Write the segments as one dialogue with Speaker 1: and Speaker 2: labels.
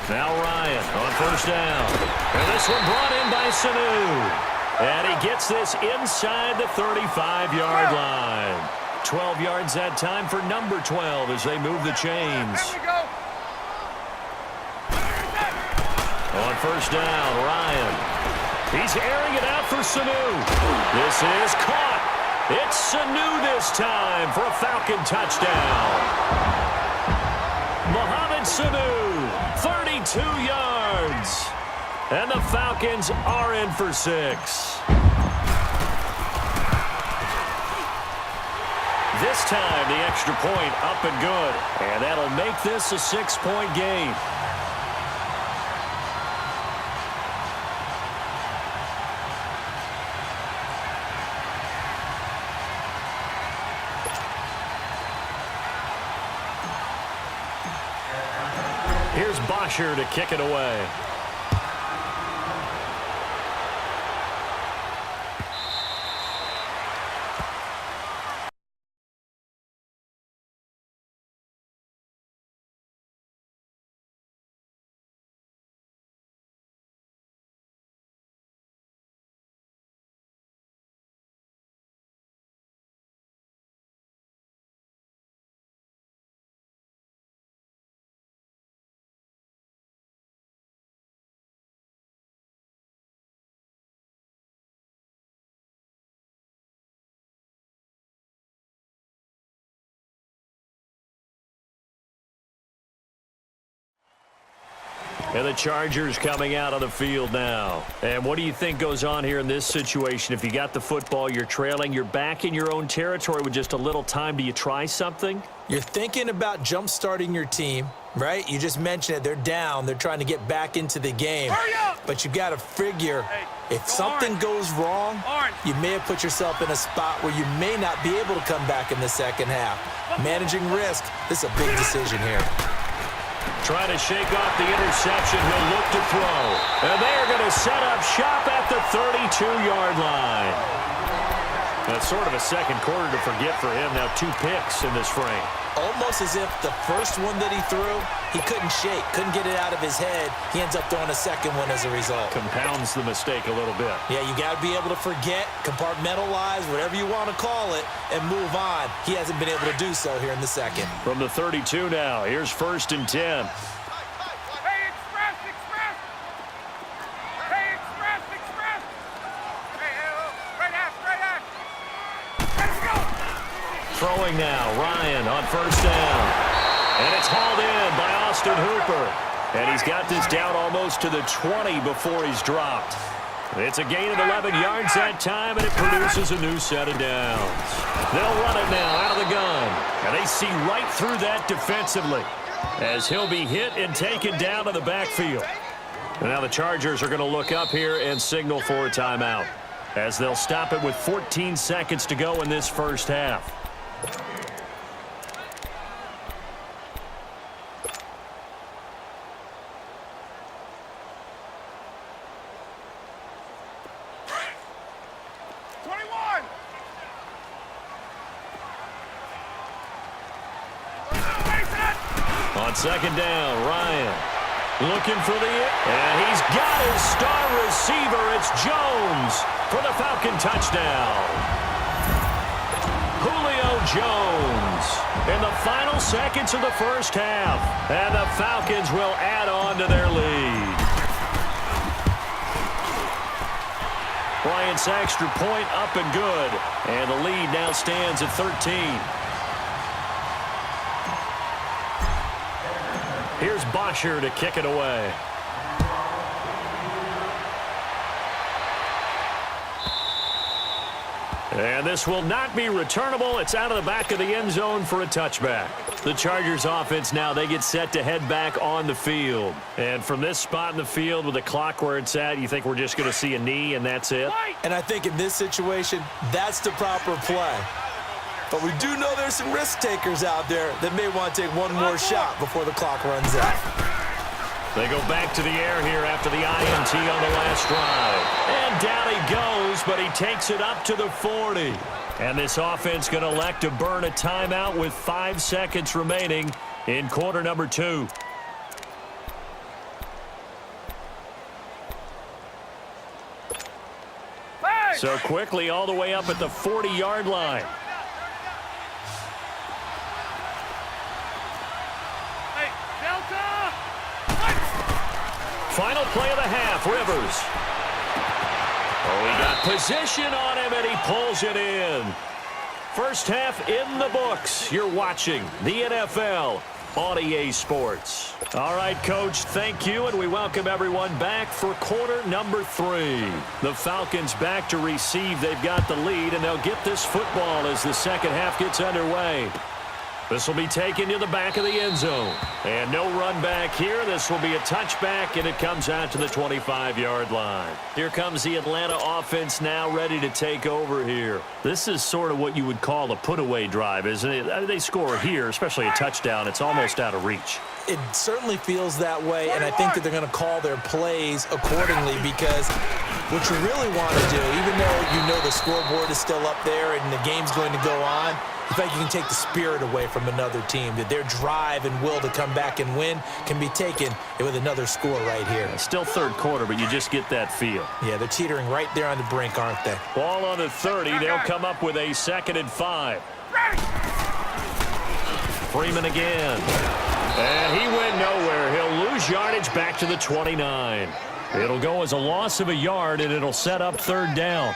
Speaker 1: Now Ryan on first down. And this one brought in by Sanu. And he gets this inside the 35-yard line. 12 yards that time for number 12 as they move the chains. On first down, Ryan. He's airing it out for Sanu. This is caught. It's Sanu this time for a Falcon touchdown. Mohamed Sanu, 32 yards. And the Falcons are in for 6. This time, the extra point up and good. And that'll make this a 6-point game. Here's Bosher to kick it away. And the Chargers coming out on the field now. And what do you think goes on here in this situation? If you got the football, you're trailing, you're back in your own territory with just a little time. Do you try something?
Speaker 2: You're thinking about jump-starting your team, right? You just mentioned it. They're down. They're trying to get back into the game. But you got to figure if something goes wrong, you may have put yourself in a spot where you may not be able to come back in the second half. Managing risk, this is a big decision here.
Speaker 1: Trying to shake off the interception. He'll look to throw. And they are going to set up shop at the 32-yard line. That's sort of a second quarter to forget for him. Now 2 picks in this frame.
Speaker 2: Almost as if the first one that he threw, he couldn't shake, couldn't get it out of his head. He ends up throwing a second one as a result.
Speaker 1: Compounds the mistake a little bit.
Speaker 2: Yeah, you got to be able to forget, compartmentalize, whatever you want to call it, and move on. He hasn't been able to do so here in the second.
Speaker 1: From the 32 now, here's 1st and 10. Throwing now, Ryan on first down. And it's hauled in by Austin Hooper. And he's got this down almost to the 20 before he's dropped. It's a gain of 11 yards that time, and it produces a new set of downs. They'll run it now out of the gun. And they see right through that defensively as he'll be hit and taken down to the backfield. And now the Chargers are going to look up here and signal for a timeout as they'll stop it with 14 seconds to go in this first half. Second down, Ryan looking for and he's got his star receiver. It's Jones for the Falcon touchdown. Julio Jones in the final seconds of the first half. And the Falcons will add on to their lead. Bryant's extra point up and good. And the lead now stands at 13. Here's Bosher to kick it away. And this will not be returnable. It's out of the back of the end zone for a touchback. The Chargers offense now, they get set to head back on the field. And from this spot in the field with the clock where it's at, you think we're just going to see a knee and that's it?
Speaker 2: And I think in this situation, that's the proper play. But we do know there's some risk takers out there that may want to take one more shot before the clock runs out.
Speaker 1: They go back to the air here after the INT on the last drive. And down he goes, but he takes it up to the 40. And this offense going to elect to burn a timeout with 5 seconds remaining in quarter number 2. So quickly all the way up at the 40-yard line. Final play of the half, Rivers. Oh, he got position on him, and he pulls it in. First half in the books. You're watching the NFL on EA Sports. All right, Coach, thank you, and we welcome everyone back for quarter number 3. The Falcons back to receive. They've got the lead, and they'll get this football as the second half gets underway. This will be taken to the back of the end zone. And no run back here. This will be a touchback, and it comes out to the 25-yard line. Here comes the Atlanta offense now ready to take over here. This is sort of what you would call a put-away drive, isn't it? They score here, especially a touchdown. It's almost out of reach.
Speaker 2: It certainly feels that way, and I think that they're going to call their plays accordingly because what you really want to do, even though you know the scoreboard is still up there and the game's going to go on, the fact you can take the spirit away from another team, that their drive and will to come back and win can be taken with another score right here.
Speaker 1: Still third quarter, but you just get that feel.
Speaker 2: Yeah, they're teetering right there on the brink, aren't they?
Speaker 1: Ball on the 30. They'll come up with a 2nd and 5. Freeman again. And he went nowhere. He'll lose yardage back to the 29. It'll go as a loss of a yard, and it'll set up 3rd down.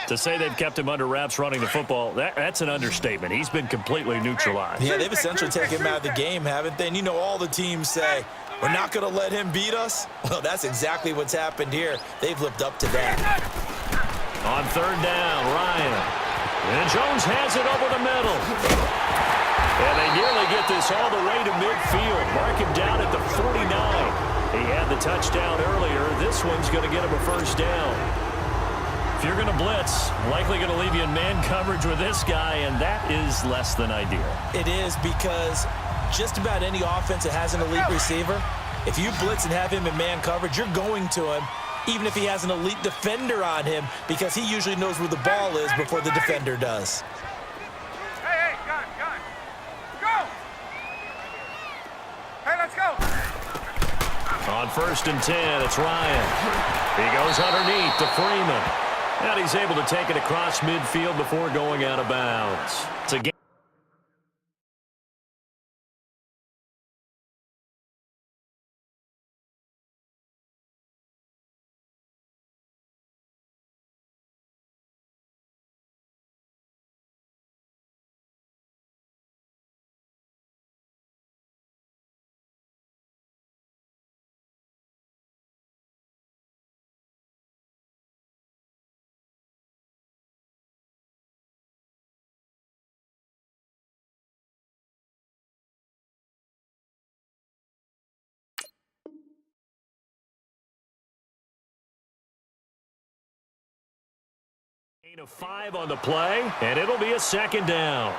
Speaker 1: To say they've kept him under wraps running the football, that's an understatement. He's been completely neutralized.
Speaker 2: Yeah, they've essentially taken him out of the game, haven't they? And you know all the teams say, we're not going to let him beat us. Well, that's exactly what's happened here. They've lived up to that.
Speaker 1: On 3rd down, Ryan. And Jones has it over the middle. And they nearly get this all the way to midfield. Mark him down at the 49. He had the touchdown earlier. This one's going to get him a 1st down. If you're going to blitz, likely going to leave you in man coverage with this guy, and that is less than ideal.
Speaker 2: It is because just about any offense that has an elite receiver, if you blitz and have him in man coverage, you're going to him, even if he has an elite defender on him, because he usually knows where the ball is before the defender does.
Speaker 3: Hey, gun. Go! Hey, let's go!
Speaker 1: On 1st and 10, it's Ryan. He goes underneath to Freeman. And he's able to take it across midfield before going out of bounds. It's a game. Gain of 5 on the play, and it'll be a 2nd down.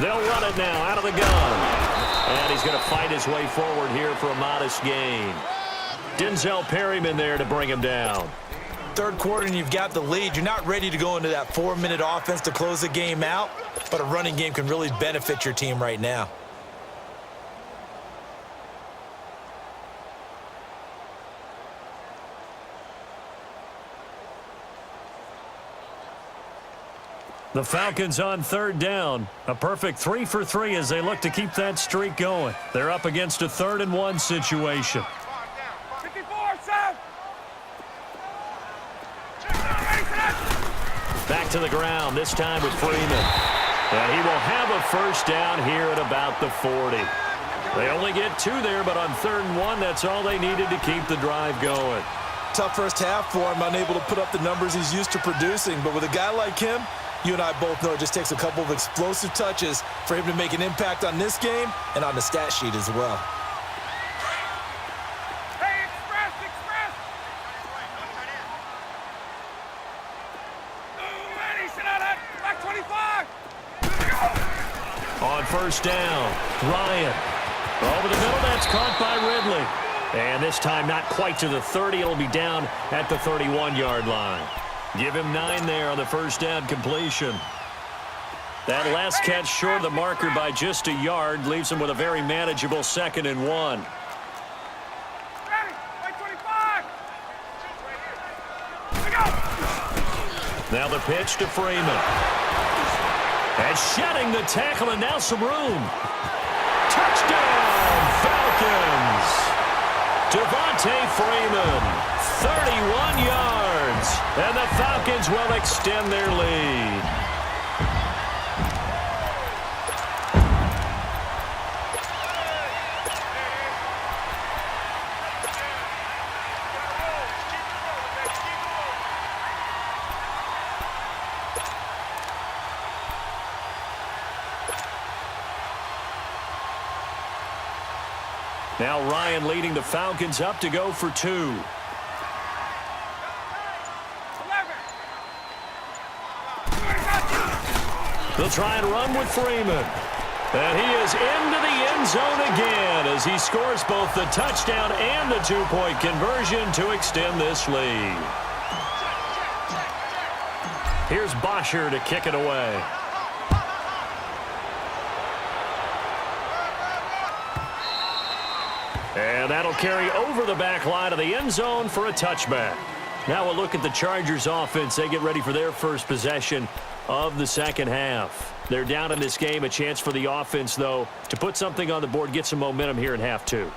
Speaker 1: They'll run it now out of the gun. And he's going to fight his way forward here for a modest gain. Denzel Perryman there to bring him down.
Speaker 2: 3rd quarter and you've got the lead. You're not ready to go into that 4-minute offense to close the game out, but a running game can really benefit your team right now.
Speaker 1: The Falcons on 3rd down. A perfect 3 for 3 as they look to keep that streak going. They're up against a 3rd and 1 situation.
Speaker 3: 54, Sam!
Speaker 1: Back to the ground, this time with Freeman. And he will have a 1st down here at about the 40. They only get 2 there, but on 3rd and 1, that's all they needed to keep the drive going.
Speaker 2: Tough first half for him, unable to put up the numbers he's used to producing. But with a guy like him, you and I both know it just takes a couple of explosive touches for him to make an impact on this game and on the stat sheet as well.
Speaker 3: Hey, express! Ready, sit on that. Back 25!
Speaker 1: on first down. Ryan. Over the middle, that's caught by Ridley. And this time not quite to the 30. It'll be down at the 31-yard line. Give him 9 there on the first down completion. That last catch short of the marker by just a yard leaves him with a very manageable 2nd and 1. Now the pitch to Freeman. And shedding the tackle, and now some room. Touchdown, Falcons! Devontae Freeman, 31 yards. And the Falcons will extend their lead. Now Ryan leading the Falcons up to go for 2.
Speaker 3: 11.
Speaker 1: They'll try and run with Freeman. And he is into the end zone again as he scores both the touchdown and the 2-point conversion to extend this lead. Here's Bosher to kick it away. And that'll carry over the back line of the end zone for a touchback. Now a look at the Chargers offense. They get ready for their first possession of the second half. They're down in this game. A chance for the offense, though, to put something on the board, get some momentum here in half 2.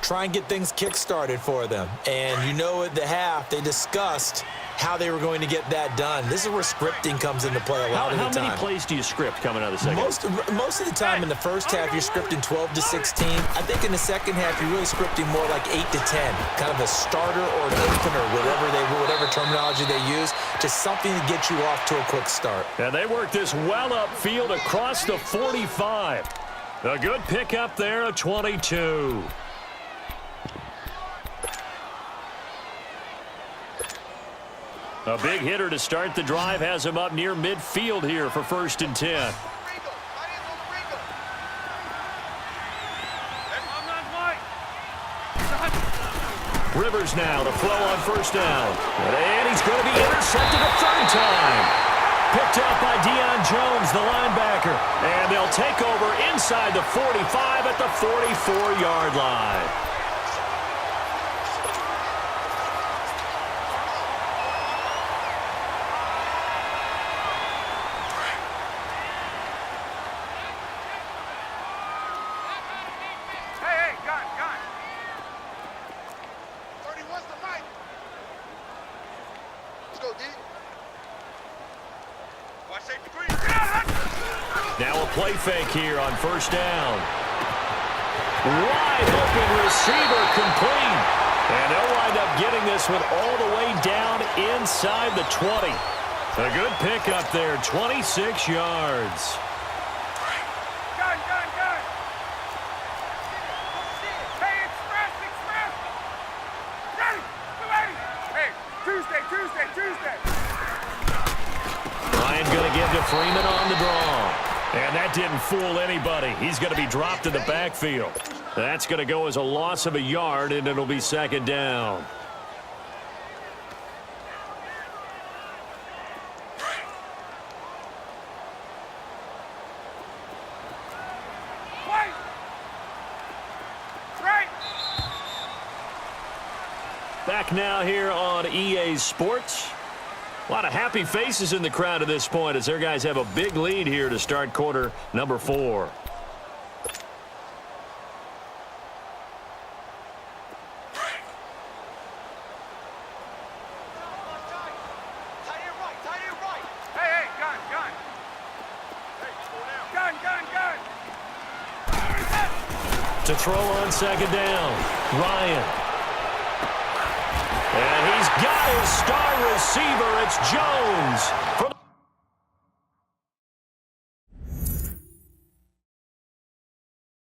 Speaker 2: Try and get things kick-started for them. And you know at the half, they discussed how they were going to get that done. This is where scripting comes into play a lot of the time.
Speaker 1: How many plays do you script coming out of the second?
Speaker 2: Most of the time in the first half, you're scripting 12 to 16. I think in the second half, you're really scripting more like 8 to 10. Kind of a starter or an opener, whatever terminology they use, just something to get you off to a quick start.
Speaker 1: And they work this well upfield across the 45. A good pickup there, a 22. A big hitter to start the drive has him up near midfield here for 1st and 10. Rivers now to throw on first down. And he's going to be intercepted a 3rd time. Picked up by Deion Jones, the linebacker. And they'll take over inside the 45 at the 44-yard line. Now a play fake here on first down. Wide open receiver complete. And they'll wind up getting this one all the way down inside the 20. A good pickup there, 26 yards.
Speaker 3: Gun. Hey, express. Ready. 280. Hey, Tuesday.
Speaker 1: Ryan going to give to Freeman on the draw. And that didn't fool anybody. He's going to be dropped in the backfield. That's going to go as a loss of a yard, and it'll be 2nd down. Back now here on EA Sports. A lot of happy faces in the crowd at this point as their guys have a big lead here to start quarter number 4.
Speaker 3: Hey, gun.
Speaker 1: To throw on 2nd down, Ryan. And he's got his star receiver. It's Jones.